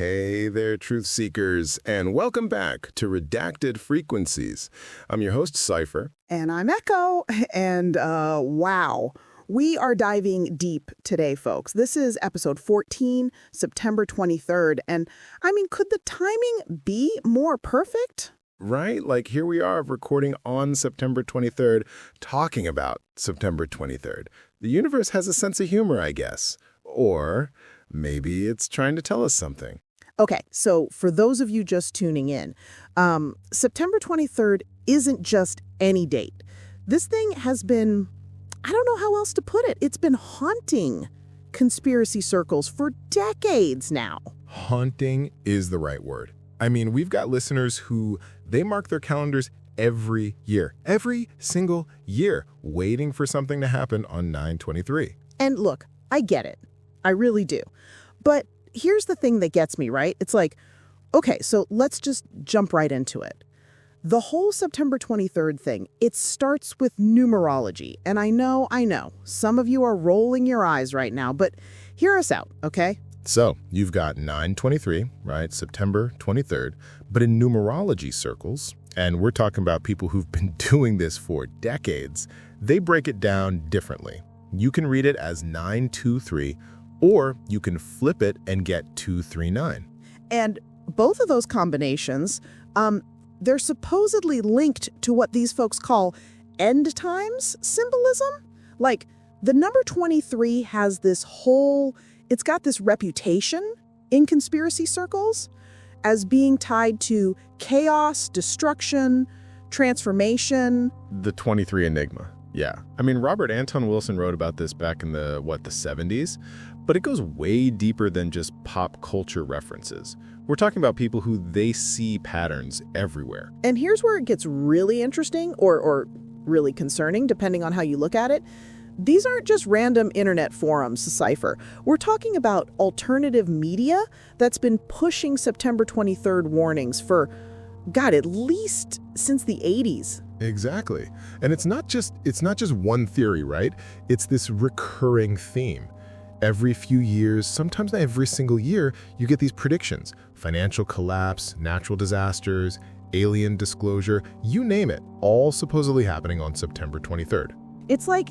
Hey there, truth seekers, and welcome back to Redacted Frequencies. I'm your host, Cypher. And I'm Echo. And wow, we are diving deep today, folks. This is episode 14, September 23rd. And I mean, could the timing be more perfect? Right? Like here we are recording on September 23rd, talking about September 23rd. The universe has a sense of humor, I guess. Or maybe it's trying to tell us something. Okay, so for those of you just tuning in, September 23rd isn't just any date. This thing has been, I don't know how else to put it, it's been haunting conspiracy circles for decades now. Haunting is the right word. I mean, we've got listeners who they mark their calendars every single year, waiting for something to happen on 9/23. And look, I get it. I really do. But here's the thing that gets me, right? It's like, okay, so let's just jump right into it. The whole September 23rd thing, it starts with numerology. And I know, some of you are rolling your eyes right now, but hear us out, okay? So you've got 9/23, right? September 23rd. But in numerology circles, and we're talking about people who've been doing this for decades, they break it down differently. You can read it as 923, or you can flip it and get 239. And both of those combinations, they're supposedly linked to what these folks call end times symbolism. Like the number 23 has this whole, it's got this reputation in conspiracy circles as being tied to chaos, destruction, transformation. The 23 Enigma. Yeah. I mean, Robert Anton Wilson wrote about this back in the 70s, but it goes way deeper than just pop culture references. We're talking about people who they see patterns everywhere. And here's where it gets really interesting or really concerning, depending on how you look at it. These aren't just random internet forums to Cypher. We're talking about alternative media that's been pushing September 23rd warnings for, God, at least since the 80s. Exactly. And it's not just one theory, right? It's this recurring theme. Every few years, sometimes every single year, you get these predictions. Financial collapse, natural disasters, alien disclosure, you name it, all supposedly happening on September 23rd. It's like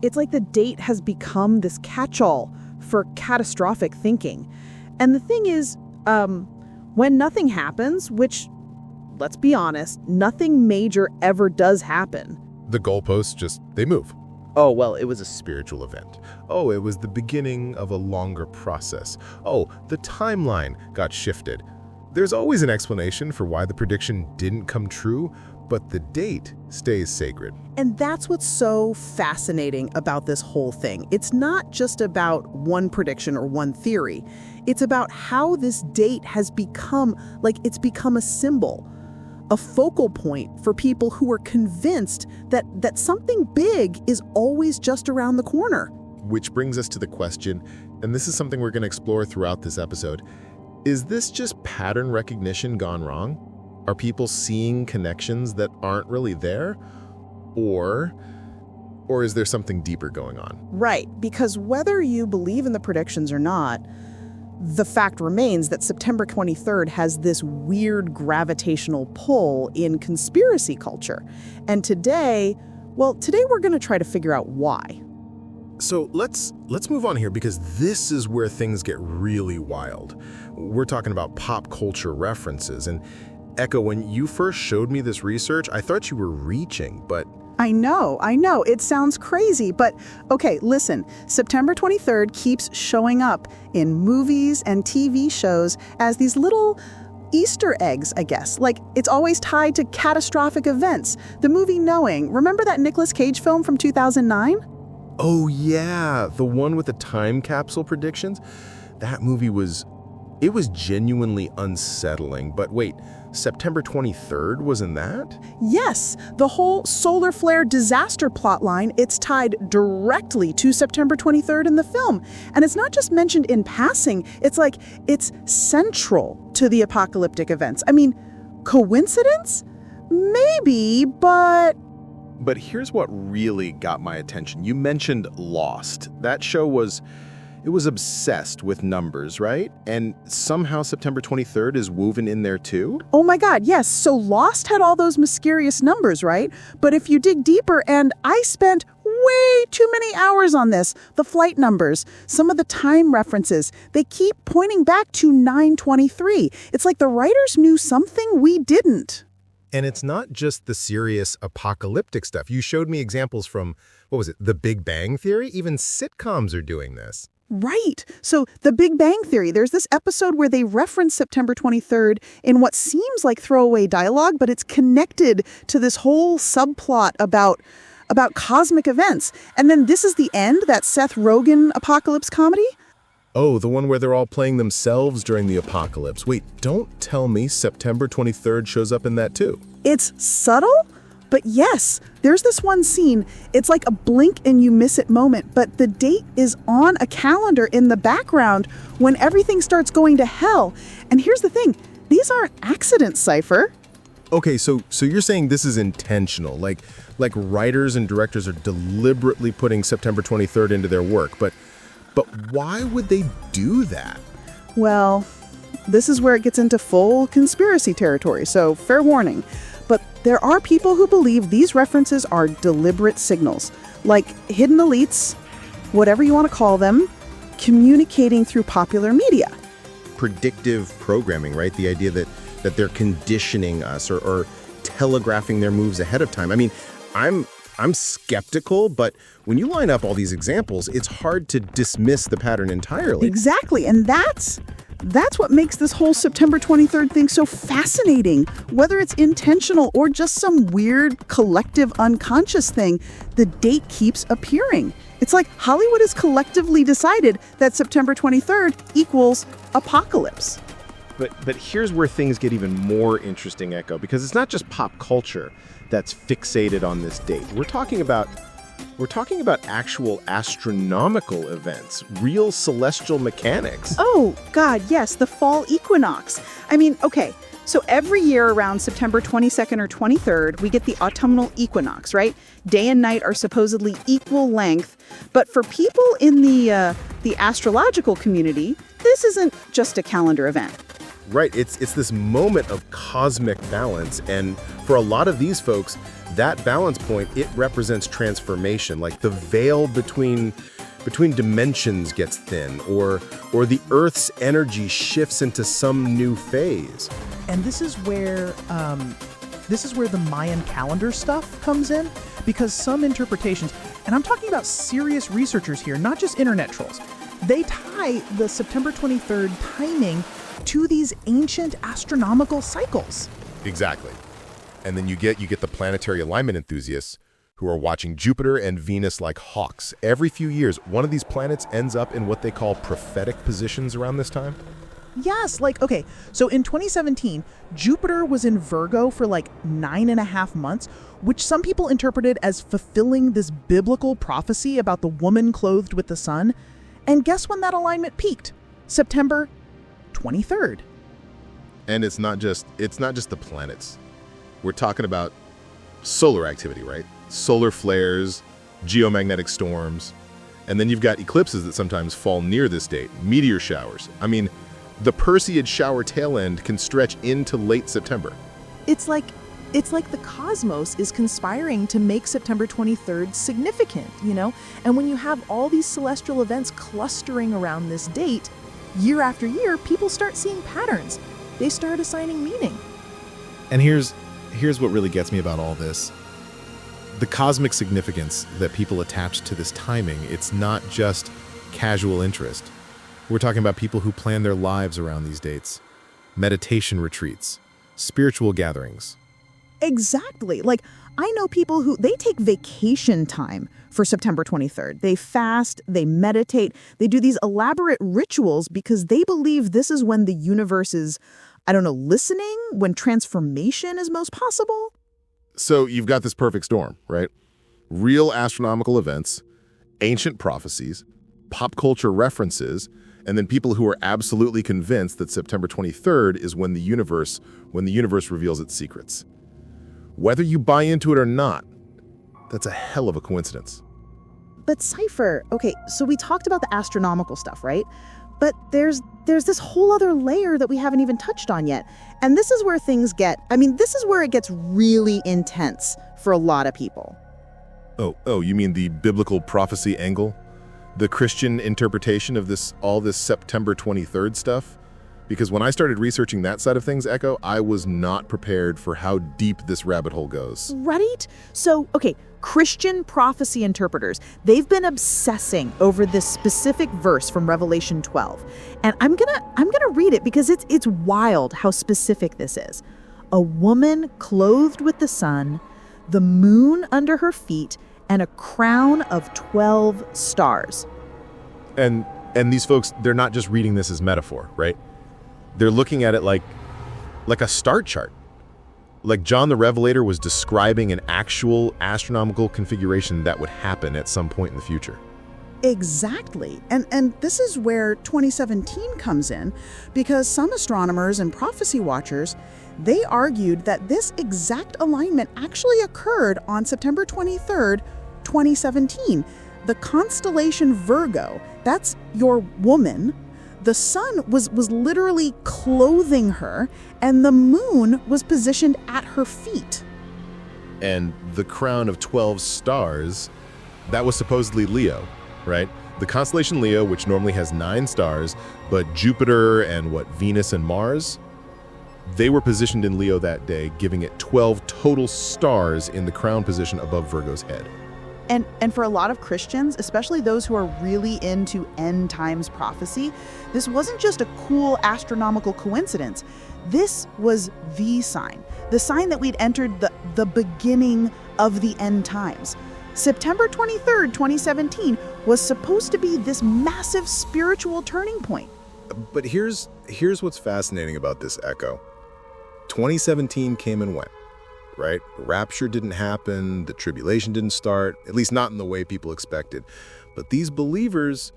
the date has become this catch-all for catastrophic thinking. And the thing is, when nothing happens, which, let's be honest, nothing major ever does happen. The goalposts they move. Oh, well, it was a spiritual event. Oh, it was the beginning of a longer process. Oh, the timeline got shifted. There's always an explanation for why the prediction didn't come true, but the date stays sacred. And that's what's so fascinating about this whole thing. It's not just about one prediction or one theory. It's about how this date has become a symbol, a focal point for people who are convinced that something big is always just around the corner. Which brings us to the question, and this is something we're going to explore throughout this episode. Is this just pattern recognition gone wrong? Are people seeing connections that aren't really there? Or is there something deeper going on? Right, because whether you believe in the predictions or not, the fact remains that September 23rd has this weird gravitational pull in conspiracy culture. And today we're going to try to figure out why. So let's move on here, because this is where things get really wild. We're talking about pop culture references. And Echo, when you first showed me this research, I thought you were reaching, but... I know. It sounds crazy, but okay, listen. September 23rd keeps showing up in movies and TV shows as these little Easter eggs, I guess. Like, it's always tied to catastrophic events. The movie Knowing, remember that Nicolas Cage film from 2009? Oh yeah, the one with the time capsule predictions? That movie was genuinely unsettling. But wait, September 23rd was in that? Yes, the whole solar flare disaster plotline, it's tied directly to September 23rd in the film. And it's not just mentioned in passing, it's like it's central to the apocalyptic events. I mean, coincidence? Maybe, but... But here's what really got my attention. You mentioned Lost. That show was it was obsessed with numbers, right? And somehow September 23rd is woven in there too? Oh my God, yes. So Lost had all those mysterious numbers, right? But if you dig deeper, and I spent way too many hours on this, the flight numbers, some of the time references, they keep pointing back to 923. It's like the writers knew something we didn't. And it's not just the serious apocalyptic stuff. You showed me examples from, what was it, The Big Bang Theory? Even sitcoms are doing this. Right. So The Big Bang Theory, there's this episode where they reference September 23rd in what seems like throwaway dialogue, but it's connected to this whole subplot about cosmic events. And then This Is the End, that Seth Rogen apocalypse comedy. Oh, the one where they're all playing themselves during the apocalypse. Wait, don't tell me September 23rd shows up in that too. It's subtle, but yes, there's this one scene. It's like a blink and you miss it moment, but the date is on a calendar in the background when everything starts going to hell. And here's the thing, these aren't accidents, Cypher. Okay, so you're saying this is intentional, like writers and directors are deliberately putting September 23rd into their work, but why would they do that? Well, this is where it gets into full conspiracy territory, so fair warning. But there are people who believe these references are deliberate signals, like hidden elites, whatever you want to call them, communicating through popular media. Predictive programming, right? The idea that they're conditioning us or telegraphing their moves ahead of time. I mean, I'm skeptical, but when you line up all these examples, it's hard to dismiss the pattern entirely. Exactly, and that's what makes this whole September 23rd thing so fascinating. Whether it's intentional or just some weird collective unconscious thing, the date keeps appearing. It's like Hollywood has collectively decided that September 23rd equals apocalypse. But here's where things get even more interesting, Echo, because it's not just pop culture that's fixated on this date. We're talking about actual astronomical events, real celestial mechanics. Oh, God, yes, the fall equinox. I mean, okay, so every year around September 22nd or 23rd, we get the autumnal equinox, right? Day and night are supposedly equal length, but for people in the astrological community, this isn't just a calendar event. Right, it's this moment of cosmic balance, and for a lot of these folks, that balance point, it represents transformation, like the veil between dimensions gets thin, or the Earth's energy shifts into some new phase. And this is where the Mayan calendar stuff comes in, because some interpretations, and I'm talking about serious researchers here, not just internet trolls, they tie the September 23rd timing to these ancient astronomical cycles. Exactly. And then you get the planetary alignment enthusiasts who are watching Jupiter and Venus like hawks. Every few years, one of these planets ends up in what they call prophetic positions around this time. Yes, okay, so in 2017, Jupiter was in Virgo for 9.5 months, which some people interpreted as fulfilling this biblical prophecy about the woman clothed with the sun. And guess when that alignment peaked? September 23rd. And it's not just the planets. We're talking about solar activity, right? Solar flares, geomagnetic storms, and then you've got eclipses that sometimes fall near this date, meteor showers. I mean, the Perseid shower tail end can stretch into late September. It's like the cosmos is conspiring to make September 23rd significant, And when you have all these celestial events clustering around this date, year after year, people start seeing patterns. They start assigning meaning. And here's what really gets me about all this. The cosmic significance that people attach to this timing, it's not just casual interest. We're talking about people who plan their lives around these dates. Meditation retreats, spiritual gatherings. Exactly. I know people who, they take vacation time for September 23rd. They fast, they meditate, they do these elaborate rituals because they believe this is when the universe is, listening, when transformation is most possible. So you've got this perfect storm, right? Real astronomical events, ancient prophecies, pop culture references, and then people who are absolutely convinced that September 23rd is when the universe reveals its secrets. Whether you buy into it or not, that's a hell of a coincidence. But Cypher, okay, so we talked about the astronomical stuff, right? But there's this whole other layer that we haven't even touched on yet. And this is where this is where it gets really intense for a lot of people. Oh, you mean the biblical prophecy angle? The Christian interpretation of all this September 23rd stuff? Because when I started researching that side of things, Echo, I was not prepared for how deep this rabbit hole goes. Right? So, okay, Christian prophecy interpreters, they've been obsessing over this specific verse from Revelation 12. And I'm gonna read it because it's wild how specific this is. A woman clothed with the sun, the moon under her feet, and a crown of 12 stars. And these folks, they're not just reading this as metaphor, right? They're looking at it like a star chart. Like John the Revelator was describing an actual astronomical configuration that would happen at some point in the future. Exactly. And this is where 2017 comes in, because some astronomers and prophecy watchers, they argued that this exact alignment actually occurred on September 23rd, 2017. The constellation Virgo, that's your woman, the sun was literally clothing her, and the moon was positioned at her feet. And the crown of 12 stars, that was supposedly Leo, right? The constellation Leo, which normally has 9 stars, but Jupiter and Venus and Mars, they were positioned in Leo that day, giving it 12 total stars in the crown position above Virgo's head. And for a lot of Christians, especially those who are really into end times prophecy, this wasn't just a cool astronomical coincidence. This was the sign that we'd entered the beginning of the end times. September 23rd, 2017 was supposed to be this massive spiritual turning point. But here's what's fascinating about this, Echo. 2017 came and went, right? Rapture didn't happen, the tribulation didn't start, at least not in the way people expected. But these believers,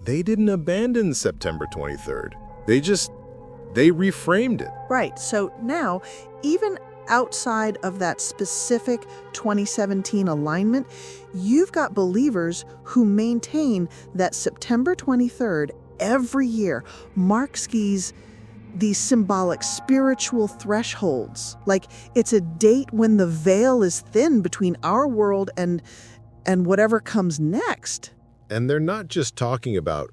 they didn't abandon September 23rd. They reframed it. Right. So now, even outside of that specific 2017 alignment, you've got believers who maintain that September 23rd every year marks these symbolic spiritual thresholds. Like it's a date when the veil is thin between our world and whatever comes next. And they're not just talking about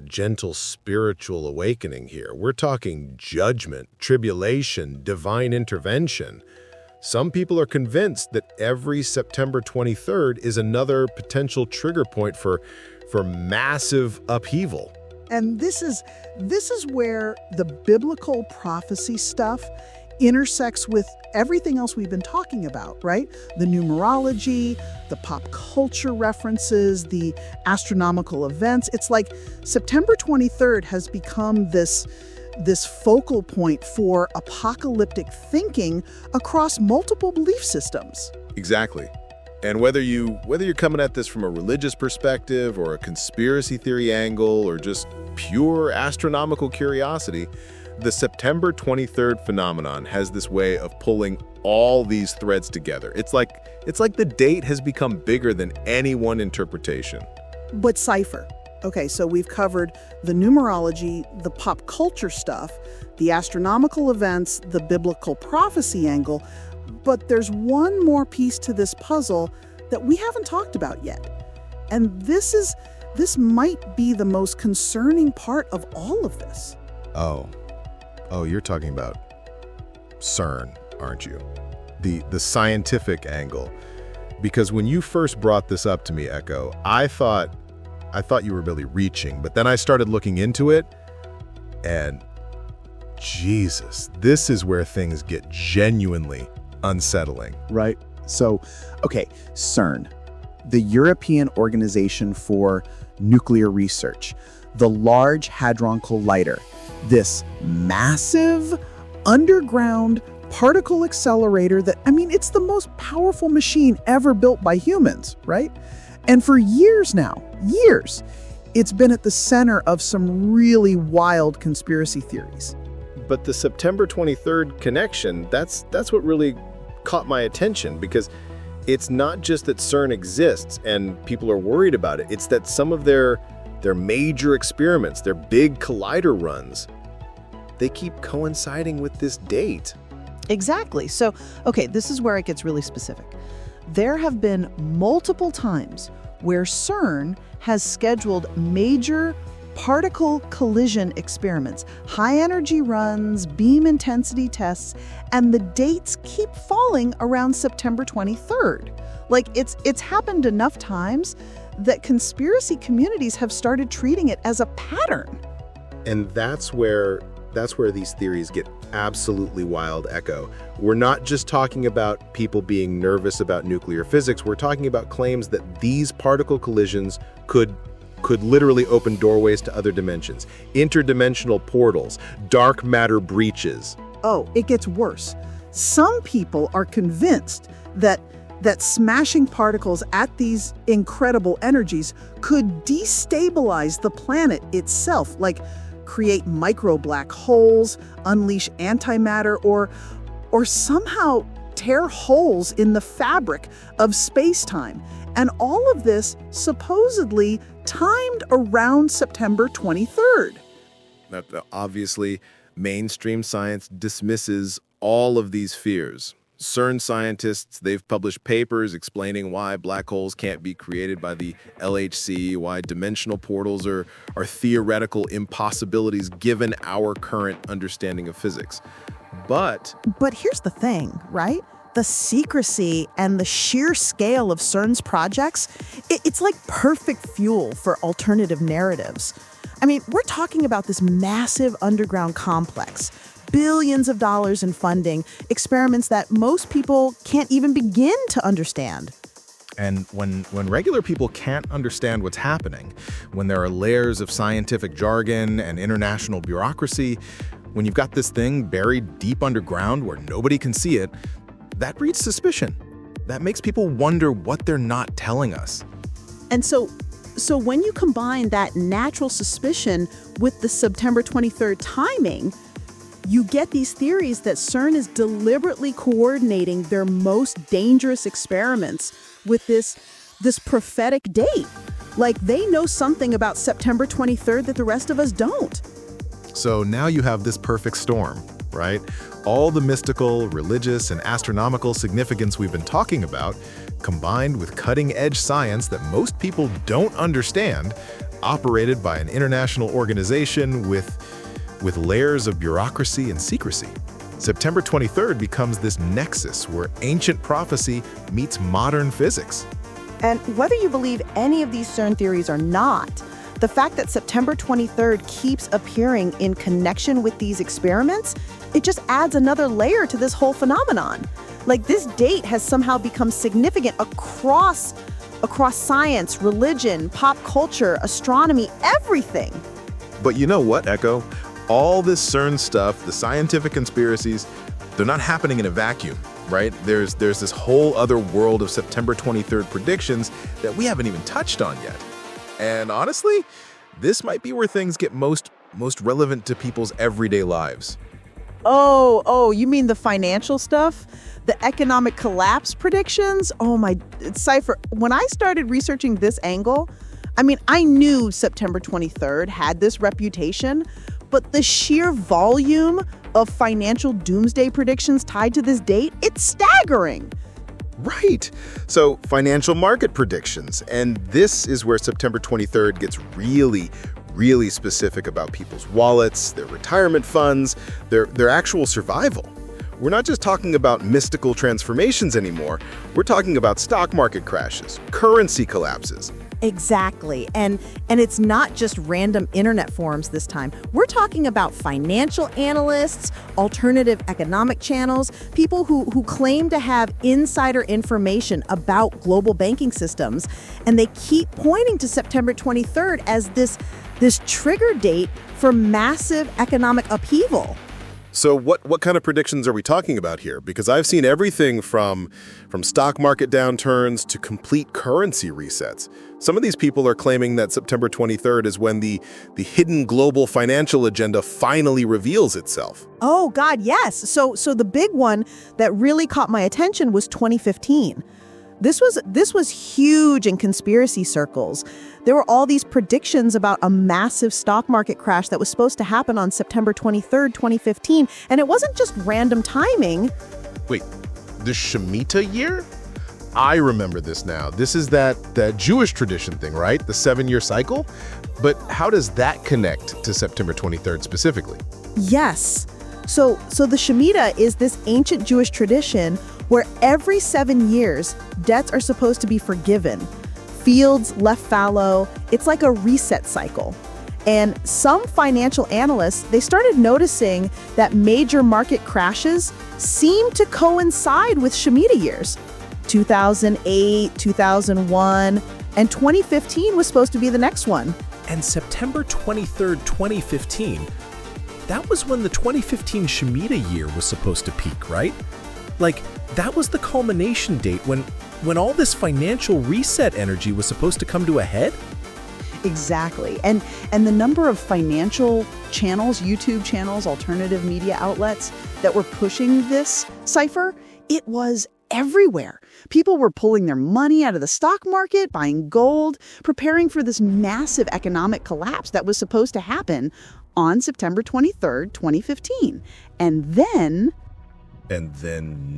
gentle spiritual awakening here. We're talking judgment, tribulation, divine intervention. Some people are convinced that every September 23rd is another potential trigger point for massive upheaval. And this is where the biblical prophecy stuff intersects with everything else we've been talking about, right? The numerology, the pop culture references, the astronomical events. It's like September 23rd has become this focal point for apocalyptic thinking across multiple belief systems. Exactly. And whether you're coming at this from a religious perspective or a conspiracy theory angle or just pure astronomical curiosity, the September 23rd phenomenon has this way of pulling all these threads together. It's like the date has become bigger than any one interpretation. But Cypher. Okay, so we've covered the numerology, the pop culture stuff, the astronomical events, the biblical prophecy angle, but there's one more piece to this puzzle that we haven't talked about yet. And this might be the most concerning part of all of this. Oh, you're talking about CERN, aren't you? The scientific angle. Because when you first brought this up to me, Echo, I thought you were really reaching, but then I started looking into it, and Jesus, this is where things get genuinely unsettling. Right. So, okay, CERN, the European Organization for Nuclear Research, the Large Hadron Collider, this massive underground particle accelerator it's the most powerful machine ever built by humans, right? And for years, it's been at the center of some really wild conspiracy theories. But the September 23rd connection, that's what really caught my attention, because It's not just that CERN exists and people are worried about it. It's that some of their major experiments, their big collider runs, they keep coinciding with this date. Exactly. So, okay, this is where it gets really specific. There have been multiple times where CERN has scheduled major particle collision experiments, high-energy runs, beam intensity tests, and the dates keep falling around September 23rd. Like, it's happened enough times that conspiracy communities have started treating it as a pattern. And that's where these theories get absolutely wild, Echo. We're not just talking about people being nervous about nuclear physics. We're talking about claims that these particle collisions could literally open doorways to other dimensions, interdimensional portals, dark matter breaches. Oh, it gets worse. Some people are convinced that smashing particles at these incredible energies could destabilize the planet itself, like create micro black holes, unleash antimatter, or somehow tear holes in the fabric of space-time. And all of this supposedly timed around September 23rd. Obviously, mainstream science dismisses all of these fears. CERN scientists, they've published papers explaining why black holes can't be created by the LHC, why dimensional portals are theoretical impossibilities given our current understanding of physics. But here's the thing, right? The secrecy and the sheer scale of CERN's projects, it's like perfect fuel for alternative narratives. I mean, we're talking about this massive underground complex, billions of dollars in funding, experiments that most people can't even begin to understand. And when regular people can't understand what's happening, when there are layers of scientific jargon and international bureaucracy, when you've got this thing buried deep underground where nobody can see it, that breeds suspicion. That makes people wonder what they're not telling us. And so when you combine that natural suspicion with the September 23rd timing, you get these theories that CERN is deliberately coordinating their most dangerous experiments with this prophetic date. Like they know something about September 23rd that the rest of us don't. So now you have this perfect storm, right? All the mystical, religious, and astronomical significance we've been talking about, combined with cutting-edge science that most people don't understand, operated by an international organization with layers of bureaucracy and secrecy. September 23rd becomes this nexus where ancient prophecy meets modern physics. And whether you believe any of these CERN theories or not, the fact that September 23rd keeps appearing in connection with these experiments, it just adds another layer to this whole phenomenon. Like this date has somehow become significant across science, religion, pop culture, astronomy, everything. But you know what, Echo? All this CERN stuff, the scientific conspiracies, they're not happening in a vacuum, right? There's this whole other world of September 23rd predictions that we haven't even touched on yet. And honestly, this might be where things get most relevant to people's everyday lives. Oh, you mean the financial stuff? The economic collapse predictions? Oh my, Cypher, when I started researching this angle, I mean, I knew September 23rd had this reputation, but the sheer volume of financial doomsday predictions tied to this date, it's staggering. Right. So financial market predictions. And this is where September 23rd gets really, really specific about people's wallets, their retirement funds, their actual survival. We're not just talking about mystical transformations anymore. We're talking about stock market crashes, currency collapses. Exactly. And it's not just random internet forums this time. We're talking about financial analysts, alternative economic channels, people who claim to have insider information about global banking systems. And they keep pointing to September 23rd as this trigger date for massive economic upheaval. So what kind of predictions are we talking about here? Because I've seen everything from stock market downturns to complete currency resets. Some of these people are claiming that September 23rd is when the hidden global financial agenda finally reveals itself. Oh, God, yes. So the big one that really caught my attention was 2015. This was huge in conspiracy circles. There were all these predictions about a massive stock market crash that was supposed to happen on September 23rd, 2015, and it wasn't just random timing. Wait, the Shemitah year? I remember this now. This is that Jewish tradition thing, right? The 7-year cycle? But how does that connect to September 23rd specifically? Yes. So the Shemitah is this ancient Jewish tradition where every 7 years, debts are supposed to be forgiven. Fields left fallow. It's like a reset cycle. And some financial analysts, they started noticing that major market crashes seem to coincide with Shemitah years. 2008, 2001, and 2015 was supposed to be the next one. And September 23rd, 2015, that was when the 2015 Shemitah year was supposed to peak, right? Like, that was the culmination date when all this financial reset energy was supposed to come to a head? Exactly. And the number of financial channels, YouTube channels, alternative media outlets that were pushing this Cypher, it was everywhere. People were pulling their money out of the stock market, buying gold, preparing for this massive economic collapse that was supposed to happen on September 23rd, 2015. And then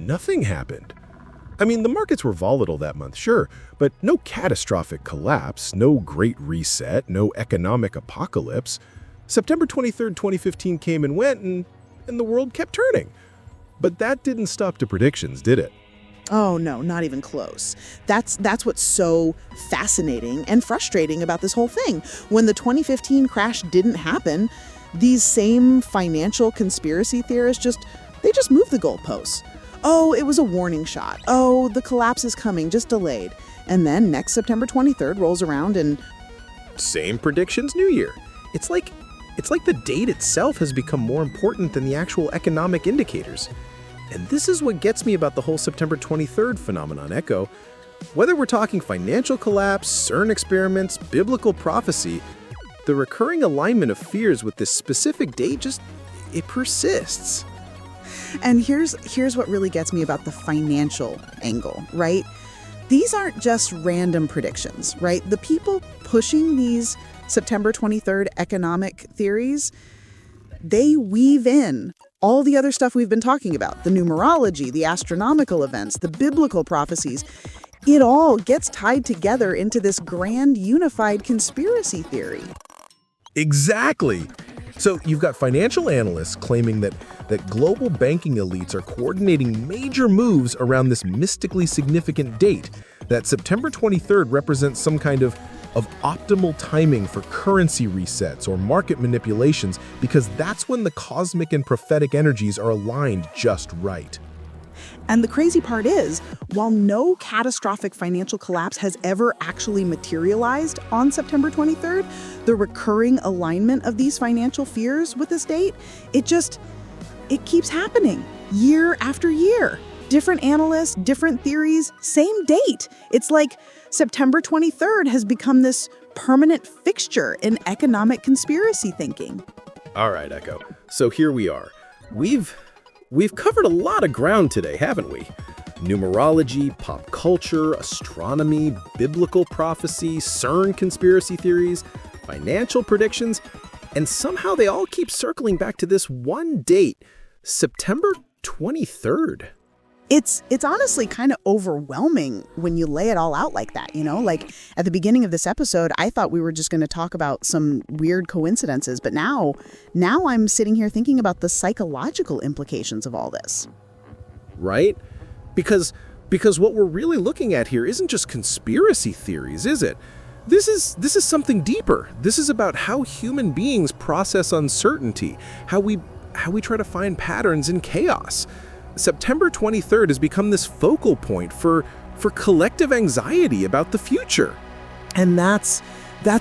nothing happened. I mean, the markets were volatile that month, sure, but no catastrophic collapse, no great reset, no economic apocalypse. September 23rd, 2015 came and went, and the world kept turning. But that didn't stop the predictions, did it? Oh no, not even close. That's what's so fascinating and frustrating about this whole thing. When the 2015 crash didn't happen, these same financial conspiracy theorists just moved the goalposts. Oh, it was a warning shot. Oh, the collapse is coming, just delayed. And then next September 23rd rolls around and same predictions, New Year. It's like the date itself has become more important than the actual economic indicators. And this is what gets me about the whole September 23rd phenomenon, Echo. Whether we're talking financial collapse, CERN experiments, biblical prophecy, the recurring alignment of fears with this specific date it persists. And here's what really gets me about the financial angle, right? These aren't just random predictions, right? The people pushing these September 23rd economic theories, they weave in all the other stuff we've been talking about, the numerology, the astronomical events, the biblical prophecies. It all gets tied together into this grand unified conspiracy theory. Exactly. So you've got financial analysts claiming that global banking elites are coordinating major moves around this mystically significant date, that September 23rd represents some kind of optimal timing for currency resets or market manipulations, because that's when the cosmic and prophetic energies are aligned just right. And the crazy part is, while no catastrophic financial collapse has ever actually materialized on September 23rd, the recurring alignment of these financial fears with this date, it keeps happening year after year. Different analysts, different theories, same date. It's like September 23rd has become this permanent fixture in economic conspiracy thinking. All right, Echo. So here we are. We've covered a lot of ground today, haven't we? Numerology, pop culture, astronomy, biblical prophecy, CERN conspiracy theories, financial predictions, and somehow they all keep circling back to this one date, September 23rd. It's honestly kind of overwhelming when you lay it all out like that, you know? Like at the beginning of this episode, I thought we were just going to talk about some weird coincidences, but now I'm sitting here thinking about the psychological implications of all this. Right? Because what we're really looking at here isn't just conspiracy theories, is it? This is something deeper. This is about how human beings process uncertainty, how we try to find patterns in chaos. September 23rd has become this focal point for collective anxiety about the future. And that's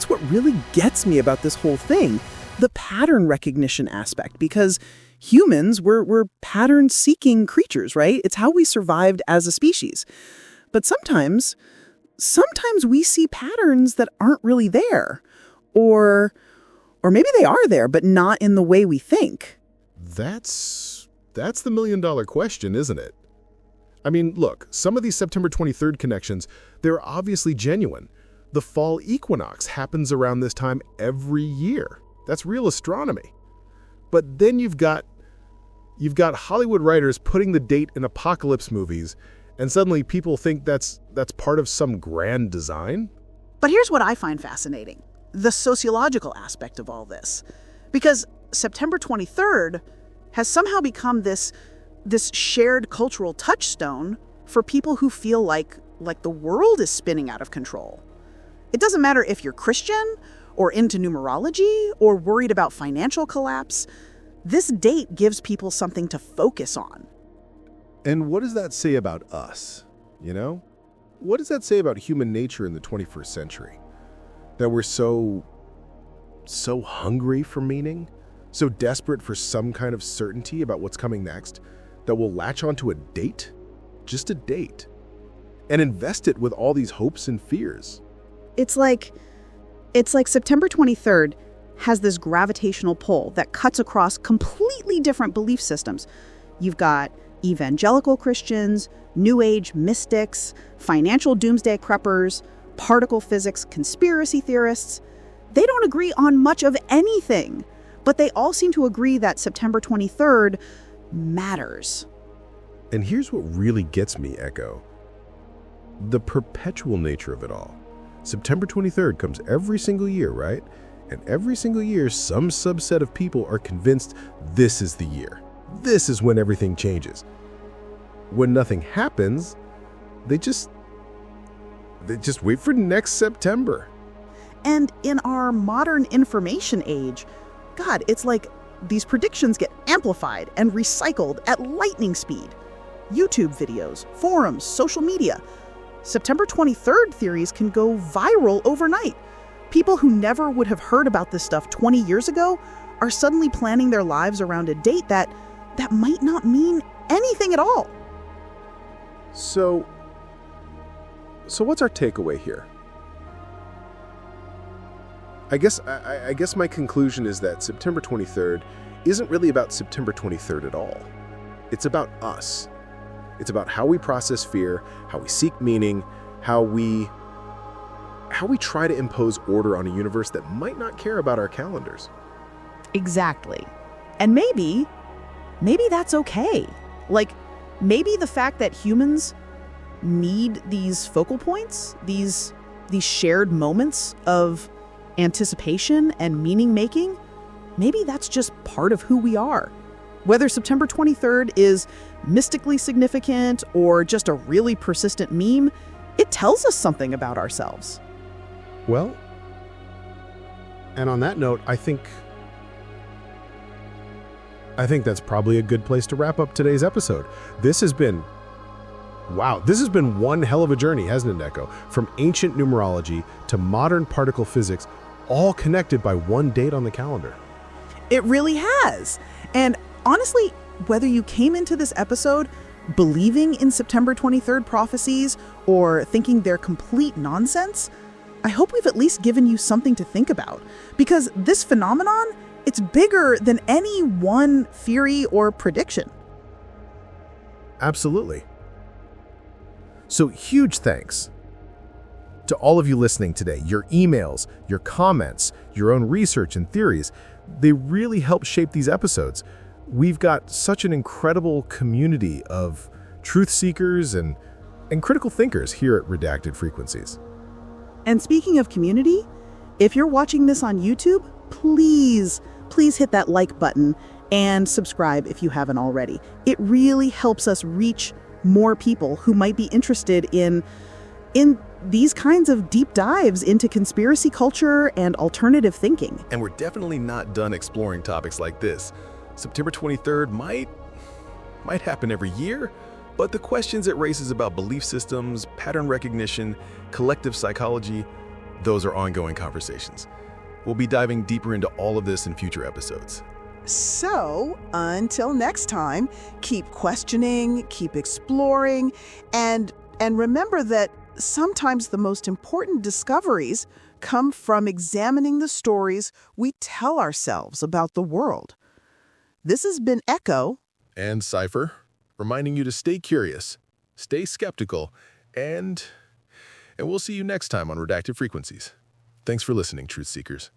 what really gets me about this whole thing, the pattern recognition aspect, because humans, we're pattern-seeking creatures, right? It's how we survived as a species. But sometimes we see patterns that aren't really there, or maybe they are there, but not in the way we think. That's the million-dollar question, isn't it? I mean, look, some of these September 23rd connections, they're obviously genuine. The fall equinox happens around this time every year. That's real astronomy. But then you've got Hollywood writers putting the date in apocalypse movies, and suddenly people think that's part of some grand design? But here's what I find fascinating, the sociological aspect of all this. Because September 23rd has somehow become this shared cultural touchstone for people who feel like the world is spinning out of control. It doesn't matter if you're Christian or into numerology or worried about financial collapse. This date gives people something to focus on. And what does that say about us, you know? What does that say about human nature in the 21st century? That we're so hungry for meaning, so desperate for some kind of certainty about what's coming next, that we'll latch onto a date, just a date, and invest it with all these hopes and fears. It's like September 23rd has this gravitational pull that cuts across completely different belief systems. You've got evangelical Christians, New Age mystics, financial doomsday preppers, particle physics conspiracy theorists. They don't agree on much of anything, but they all seem to agree that September 23rd matters. And here's what really gets me, Echo. The perpetual nature of it all. September 23rd comes every single year, right? And every single year, some subset of people are convinced this is the year. This is when everything changes. When nothing happens, they just wait for next September. And in our modern information age, God, it's like these predictions get amplified and recycled at lightning speed. YouTube videos, forums, social media. September 23rd theories can go viral overnight. People who never would have heard about this stuff 20 years ago are suddenly planning their lives around a date that might not mean anything at all. So what's our takeaway here? I guess my conclusion is that September 23rd isn't really about September 23rd at all. It's about us. It's about how we process fear, how we seek meaning, how we try to impose order on a universe that might not care about our calendars. Exactly. And maybe that's okay. Like, maybe the fact that humans need these focal points, these shared moments of anticipation and meaning making, maybe that's just part of who we are. Whether September 23rd is mystically significant or just a really persistent meme, it tells us something about ourselves. Well, and on that note, I think that's probably a good place to wrap up today's episode. This has been one hell of a journey, hasn't it, Echo? From ancient numerology to modern particle physics, all connected by one date on the calendar. It really has. And honestly, whether you came into this episode believing in September 23rd prophecies or thinking they're complete nonsense, I hope we've at least given you something to think about. Because this phenomenon, it's bigger than any one theory or prediction. Absolutely. So huge thanks to all of you listening today. Your emails, your comments, your own research and theories, they really help shape these episodes. We've got such an incredible community of truth seekers and critical thinkers here at Redacted Frequencies. And speaking of community, if you're watching this on YouTube, please hit that like button and subscribe if you haven't already. It really helps us reach more people who might be interested in these kinds of deep dives into conspiracy culture and alternative thinking. And we're definitely not done exploring topics like this. September 23rd might happen every year, but the questions it raises about belief systems, pattern recognition, collective psychology, those are ongoing conversations. We'll be diving deeper into all of this in future episodes. So, until next time, keep questioning, keep exploring, and remember that sometimes the most important discoveries come from examining the stories we tell ourselves about the world. This has been Echo And Cypher, reminding you to stay curious, stay skeptical, and we'll see you next time on Redacted Frequencies. Thanks for listening, Truth Seekers.